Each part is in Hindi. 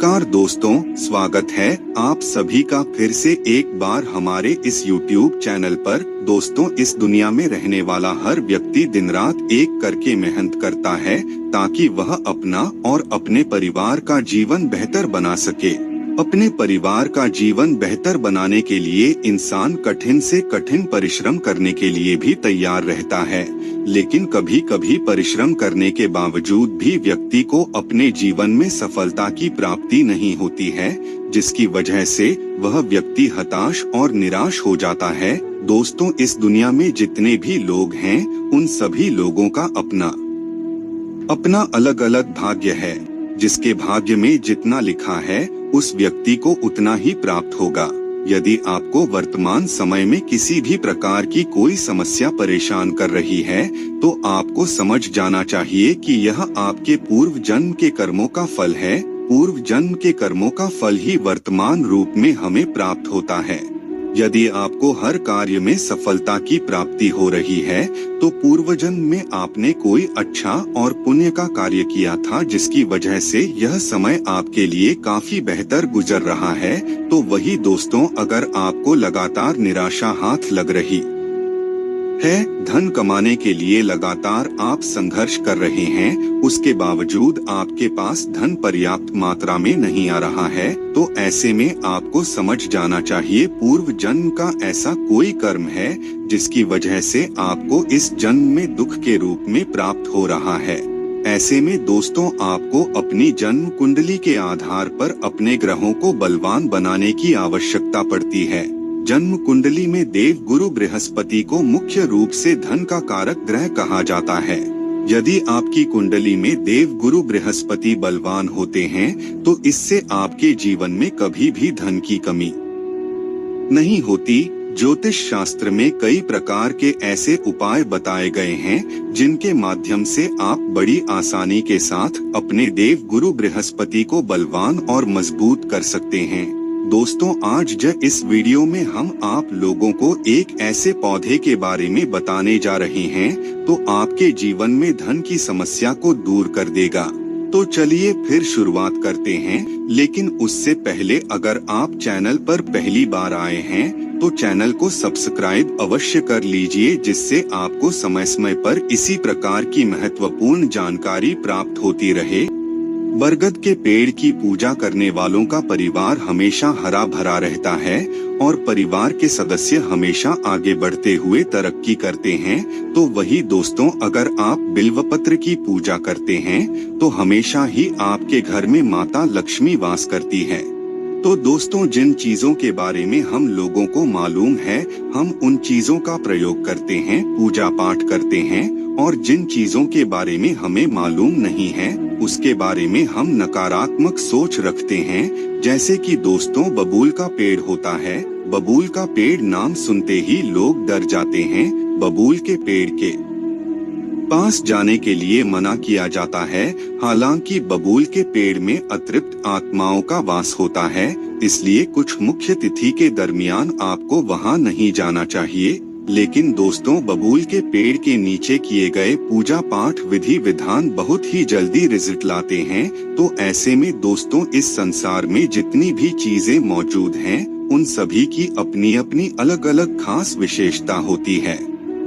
नमस्कार दोस्तों, स्वागत है आप सभी का फिर से एक बार हमारे इस YouTube चैनल पर। दोस्तों, इस दुनिया में रहने वाला हर व्यक्ति दिन रात एक करके मेहनत करता है ताकि वह अपना और अपने परिवार का जीवन बेहतर बना सके। अपने परिवार का जीवन बेहतर बनाने के लिए इंसान कठिन से कठिन परिश्रम करने के लिए भी तैयार रहता है, लेकिन कभी कभी परिश्रम करने के बावजूद भी व्यक्ति को अपने जीवन में सफलता की प्राप्ति नहीं होती है, जिसकी वजह से वह व्यक्ति हताश और निराश हो जाता है। दोस्तों, इस दुनिया में जितने भी लोग हैं, उन सभी लोगों का अपना अलग अलग भाग्य है। जिसके भाग्य में जितना लिखा है, उस व्यक्ति को उतना ही प्राप्त होगा। यदि आपको वर्तमान समय में किसी भी प्रकार की कोई समस्या परेशान कर रही है, तो आपको समझ जाना चाहिए कि यह आपके पूर्व जन्म के कर्मों का फल है। पूर्व जन्म के कर्मों का फल ही वर्तमान रूप में हमें प्राप्त होता है। यदि आपको हर कार्य में सफलता की प्राप्ति हो रही है, तो पूर्व जन्म में आपने कोई अच्छा और पुण्य का कार्य किया था, जिसकी वजह से यह समय आपके लिए काफी बेहतर गुजर रहा है। तो वही दोस्तों, अगर आपको लगातार निराशा हाथ लग रही है, धन कमाने के लिए लगातार आप संघर्ष कर रहे हैं, उसके बावजूद आपके पास धन पर्याप्त मात्रा में नहीं आ रहा है, तो ऐसे में आपको समझ जाना चाहिए पूर्व जन्म का ऐसा कोई कर्म है जिसकी वजह से आपको इस जन्म में दुख के रूप में प्राप्त हो रहा है। ऐसे में दोस्तों, आपको अपनी जन्म कुंडली के आधार पर अपने ग्रहों को बलवान बनाने की आवश्यकता पड़ती है। जन्म कुंडली में देव गुरु बृहस्पति को मुख्य रूप से धन का कारक ग्रह कहा जाता है। यदि आपकी कुंडली में देव गुरु बृहस्पति बलवान होते हैं, तो इससे आपके जीवन में कभी भी धन की कमी नहीं होती। ज्योतिष शास्त्र में कई प्रकार के ऐसे उपाय बताए गए हैं, जिनके माध्यम से आप बड़ी आसानी के साथ अपने देव गुरु बृहस्पति को बलवान और मजबूत कर सकते हैं। दोस्तों, आज इस वीडियो में हम आप लोगों को एक ऐसे पौधे के बारे में बताने जा रहे हैं, तो आपके जीवन में धन की समस्या को दूर कर देगा। तो चलिए फिर शुरुआत करते हैं। लेकिन उससे पहले, अगर आप चैनल पर पहली बार आए हैं, तो चैनल को सब्सक्राइब अवश्य कर लीजिए, जिससे आपको समय समय पर इसी प्रकार की महत्वपूर्ण जानकारी प्राप्त होती रहे। बरगद के पेड़ की पूजा करने वालों का परिवार हमेशा हरा भरा रहता है और परिवार के सदस्य हमेशा आगे बढ़ते हुए तरक्की करते हैं। तो वही दोस्तों, अगर आप बिल्वपत्र की पूजा करते हैं, तो हमेशा ही आपके घर में माता लक्ष्मी वास करती है। तो दोस्तों, जिन चीजों के बारे में हम लोगों को मालूम है, हम उन चीजों का प्रयोग करते हैं, पूजा पाठ करते हैं, और जिन चीजों के बारे में हमें मालूम नहीं है, उसके बारे में हम नकारात्मक सोच रखते हैं। जैसे कि दोस्तों, बबूल का पेड़ होता है। बबूल का पेड़ नाम सुनते ही लोग डर जाते हैं। बबूल के पेड़ के पास जाने के लिए मना किया जाता है। हालांकि बबूल के पेड़ में अतृप्त आत्माओं का वास होता है, इसलिए कुछ मुख्य तिथि के दरमियान आपको वहां नहीं जाना चाहिए। लेकिन दोस्तों, बबूल के पेड़ के नीचे किए गए पूजा पाठ विधि विधान बहुत ही जल्दी रिजल्ट लाते हैं। तो ऐसे में दोस्तों, इस संसार में जितनी भी चीजें मौजूद हैं, उन सभी की अपनी अपनी अलग अलग खास विशेषता होती है।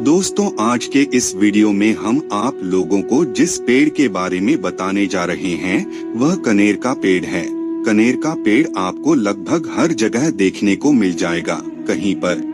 दोस्तों, आज के इस वीडियो में हम आप लोगों को जिस पेड़ के बारे में बताने जा रहे हैं, वह कनेर का पेड़ है। कनेर का पेड़ आपको लगभग हर जगह देखने को मिल जाएगा। कहीं पर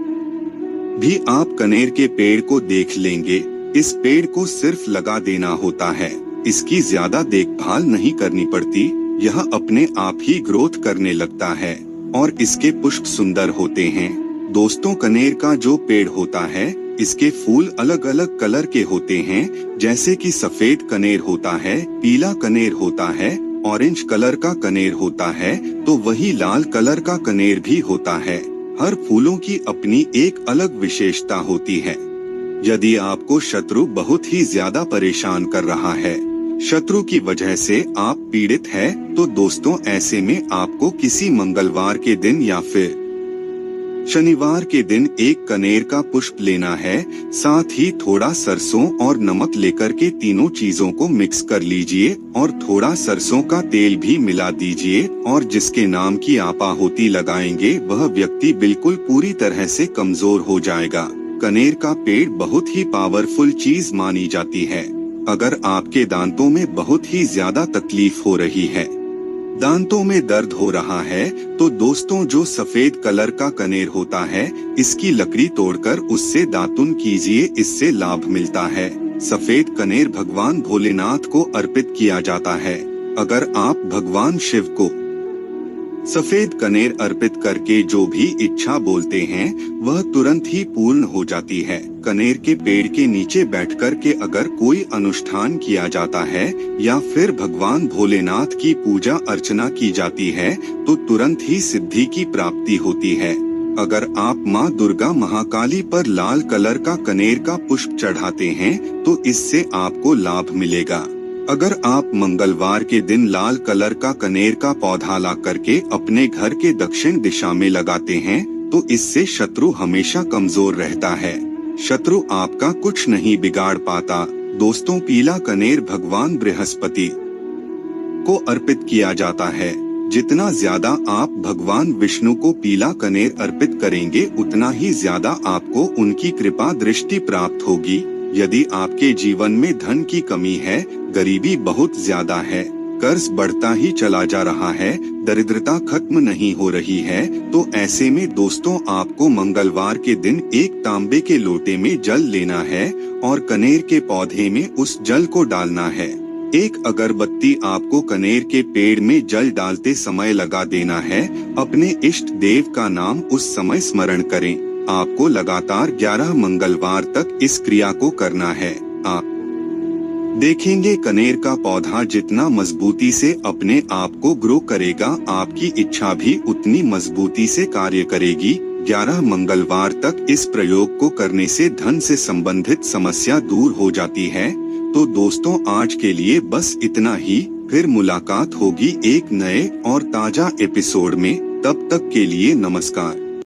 भी आप कनेर के पेड़ को देख लेंगे। इस पेड़ को सिर्फ लगा देना होता है, इसकी ज्यादा देखभाल नहीं करनी पड़ती। यह अपने आप ही ग्रोथ करने लगता है और इसके पुष्प सुंदर होते हैं। दोस्तों, कनेर का जो पेड़ होता है, इसके फूल अलग अलग कलर के होते हैं। जैसे कि सफेद कनेर होता है, पीला कनेर होता है, ऑरेंज कलर का कनेर होता है, तो वही लाल कलर का कनेर भी होता है। हर फूलों की अपनी एक अलग विशेषता होती है। यदि आपको शत्रु बहुत ही ज्यादा परेशान कर रहा है, शत्रु की वजह से आप पीड़ित हैं, तो दोस्तों, ऐसे में आपको किसी मंगलवार के दिन या फिर शनिवार के दिन एक कनेर का पुष्प लेना है, साथ ही थोड़ा सरसों और नमक लेकर के तीनों चीजों को मिक्स कर लीजिए और थोड़ा सरसों का तेल भी मिला दीजिए और जिसके नाम की आप आहुति लगाएंगे वह व्यक्ति बिल्कुल पूरी तरह से कमजोर हो जाएगा। कनेर का पेड़ बहुत ही पावरफुल चीज मानी जाती है। अगर आपके दांतों में बहुत ही ज्यादा तकलीफ हो रही है, दांतों में दर्द हो रहा है, तो दोस्तों जो सफेद कलर का कनेर होता है, इसकी लकड़ी तोड़कर उससे दातुन कीजिए, इससे लाभ मिलता है। सफेद कनेर भगवान भोलेनाथ को अर्पित किया जाता है। अगर आप भगवान शिव को सफेद कनेर अर्पित करके जो भी इच्छा बोलते हैं वह तुरंत ही पूर्ण हो जाती है। कनेर के पेड़ के नीचे बैठकर के अगर कोई अनुष्ठान किया जाता है या फिर भगवान भोलेनाथ की पूजा अर्चना की जाती है तो तुरंत ही सिद्धि की प्राप्ति होती है। अगर आप माँ दुर्गा महाकाली पर लाल कलर का कनेर का पुष्प चढ़ाते हैं तो इससे आपको लाभ मिलेगा। अगर आप मंगलवार के दिन लाल कलर का कनेर का पौधा ला करके अपने घर के दक्षिण दिशा में लगाते हैं तो इससे शत्रु हमेशा कमजोर रहता है, शत्रु आपका कुछ नहीं बिगाड़ पाता। दोस्तों पीला कनेर भगवान बृहस्पति को अर्पित किया जाता है। जितना ज्यादा आप भगवान विष्णु को पीला कनेर अर्पित करेंगे उतना ही ज्यादा आपको उनकी कृपा दृष्टि प्राप्त होगी। यदि आपके जीवन में धन की कमी है, गरीबी बहुत ज्यादा है, कर्ज बढ़ता ही चला जा रहा है, दरिद्रता खत्म नहीं हो रही है, तो ऐसे में दोस्तों आपको मंगलवार के दिन एक तांबे के लोटे में जल लेना है और कनेर के पौधे में उस जल को डालना है। एक अगरबत्ती आपको कनेर के पेड़ में जल डालते समय लगा देना है। अपने इष्ट देव का नाम उस समय स्मरण करें। आपको लगातार 11 मंगलवार तक इस क्रिया को करना है। आप देखेंगे कनेर का पौधा जितना मजबूती से अपने आप को ग्रो करेगा, आपकी इच्छा भी उतनी मजबूती से कार्य करेगी। 11 मंगलवार तक इस प्रयोग को करने से धन से संबंधित समस्या दूर हो जाती है। तो दोस्तों आज के लिए बस इतना ही, फिर मुलाकात होगी एक नए और ताजा एपिसोड में। तब तक के लिए नमस्कार।